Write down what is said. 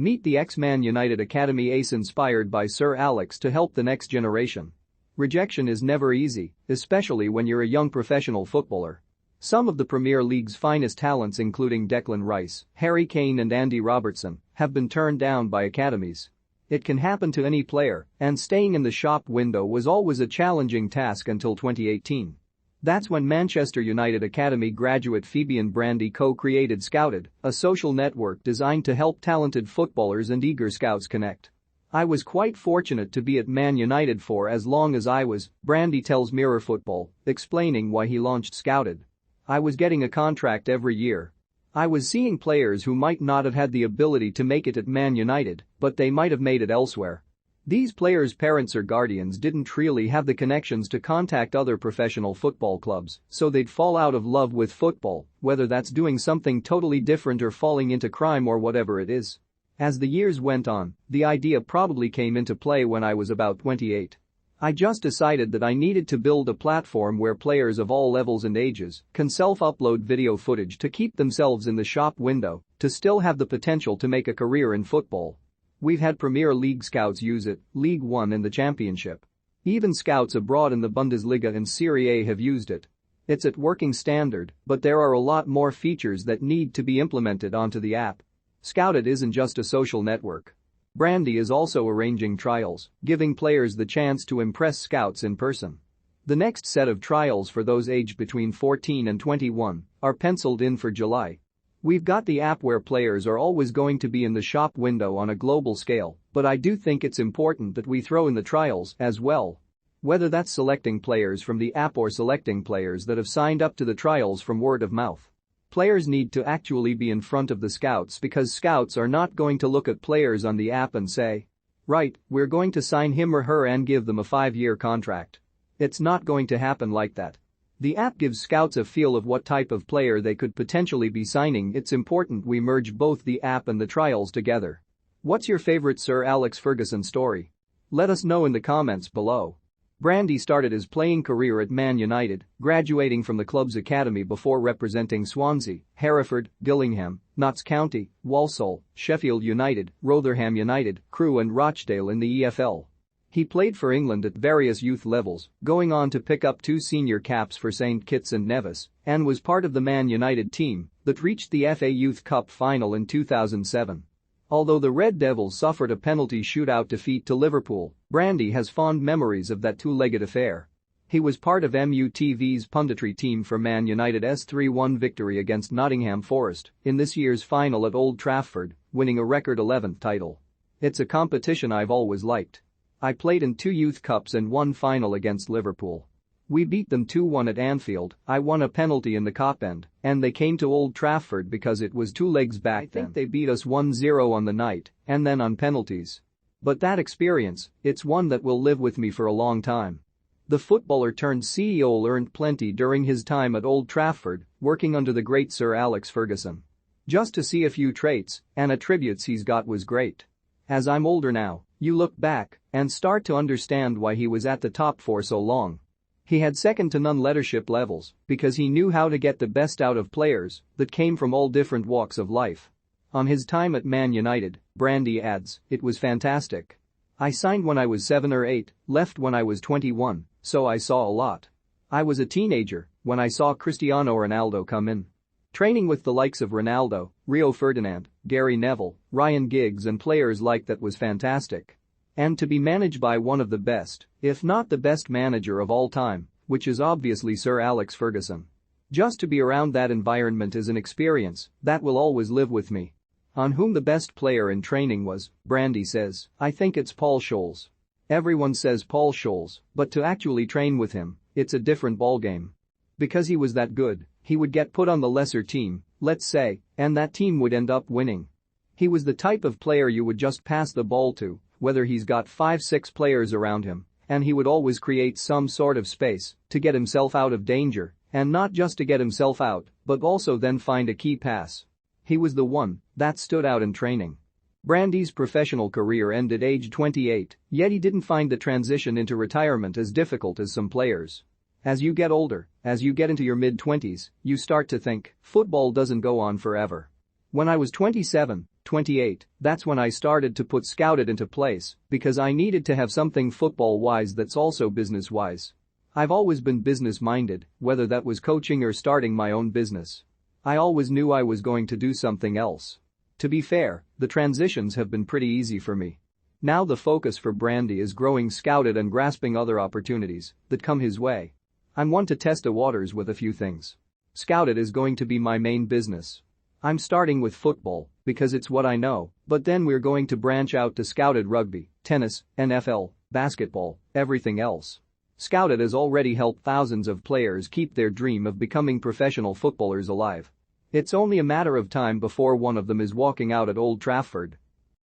Meet the ex-Man United academy ace inspired by Sir Alex to help the next generation. Rejection is never easy, especially when you're a young professional footballer. Some of the Premier League's finest talents including Declan Rice, Harry Kane and Andy Robertson have been turned down by academies. It can happen to any player, and staying in the shop window was always a challenging task until 2018. That's when Manchester United Academy graduate Fabian Brandy co-created Scouted, a social network designed to help talented footballers and eager scouts connect. I was quite fortunate to be at Man United for as long as I was, Brandy tells Mirror Football, explaining why he launched Scouted. I was getting a contract every year. I was seeing players who might not have had the ability to make it at Man United, but they might have made it elsewhere. These players' parents or guardians didn't really have the connections to contact other professional football clubs, so they'd fall out of love with football, whether that's doing something totally different or falling into crime or whatever it is. As the years went on, the idea probably came into play when I was about 28. I just decided that I needed to build a platform where players of all levels and ages can self-upload video footage to keep themselves in the shop window, to still have the potential to make a career in football. We've had Premier League scouts use it, League One and the Championship. Even scouts abroad in the Bundesliga and Serie A have used it. It's at working standard, but there are a lot more features that need to be implemented onto the app. Scouted isn't just a social network. Brandy is also arranging trials, giving players the chance to impress scouts in person. The next set of trials for those aged between 14 and 21 are penciled in for July. We've got the app where players are always going to be in the shop window on a global scale, but I do think it's important that we throw in the trials as well. Whether that's selecting players from the app or selecting players that have signed up to the trials from word of mouth. Players need to actually be in front of the scouts because scouts are not going to look at players on the app and say, "Right, we're going to sign him or her and give them a 5-year contract." It's not going to happen like that. The app gives scouts a feel of what type of player they could potentially be signing. It's important we merge both the app and the trials together. What's your favorite Sir Alex Ferguson story? Let us know in the comments below. Brandy started his playing career at Man United, graduating from the club's academy before representing Swansea, Hereford, Gillingham, Notts County, Walsall, Sheffield United, Rotherham United, Crewe and Rochdale in the EFL. He played for England at various youth levels, going on to pick up 2 senior caps for St Kitts and Nevis, and was part of the Man United team that reached the FA Youth Cup final in 2007. Although the Red Devils suffered a penalty shootout defeat to Liverpool, Brandy has fond memories of that two-legged affair. He was part of MUTV's punditry team for Man United's 3-1 victory against Nottingham Forest in this year's final at Old Trafford, winning a record 11th title. It's a competition I've always liked. I played in 2 youth cups and 1 final against Liverpool. We beat them 2-1 at Anfield. I won a penalty in the cup end, and they came to Old Trafford because it was 2 legs back then. I think they beat us 1-0 on the night, and then on penalties. But that experience, it's one that will live with me for a long time. The footballer turned CEO earned plenty during his time at Old Trafford, working under the great Sir Alex Ferguson. Just to see a few traits and attributes he's got was great. As I'm older now, you look back and start to understand why he was at the top for so long. He had second-to-none leadership levels because he knew how to get the best out of players that came from all different walks of life. On his time at Man United, Brandy adds, "It was fantastic. I signed when I was 7 or 8, left when I was 21, so I saw a lot. I was a teenager when I saw Cristiano Ronaldo come in. Training with the likes of Ronaldo, Rio Ferdinand, Gary Neville, Ryan Giggs and players like that was fantastic. And to be managed by one of the best, if not the best manager of all time, which is obviously Sir Alex Ferguson. Just to be around that environment is an experience that will always live with me." On whom the best player in training was, Brandy says, "I think it's Paul Scholes. Everyone says Paul Scholes, but to actually train with him, it's a different ballgame. Because he was that good, he would get put on the lesser team, let's say, and that team would end up winning. He was the type of player you would just pass the ball to, whether he's got 5-6 players around him, and he would always create some sort of space to get himself out of danger, and not just to get himself out, but also then find a key pass. He was the one that stood out in training." Brandy's professional career ended age 28, yet he didn't find the transition into retirement as difficult as some players. As you get older, as you get into your mid-20s, you start to think, football doesn't go on forever. When I was 27, 28. That's when I started to put Scouted into place because I needed to have something football-wise that's also business-wise. I've always been business-minded, whether that was coaching or starting my own business. I always knew I was going to do something else. To be fair, the transitions have been pretty easy for me. Now the focus for Brandy is growing Scouted and grasping other opportunities that come his way. I'm one to test the waters with a few things. Scouted is going to be my main business. I'm starting with football because it's what I know, but then we're going to branch out to Scouted rugby, tennis, NFL, basketball, everything else. Scouted has already helped thousands of players keep their dream of becoming professional footballers alive. It's only a matter of time before one of them is walking out at Old Trafford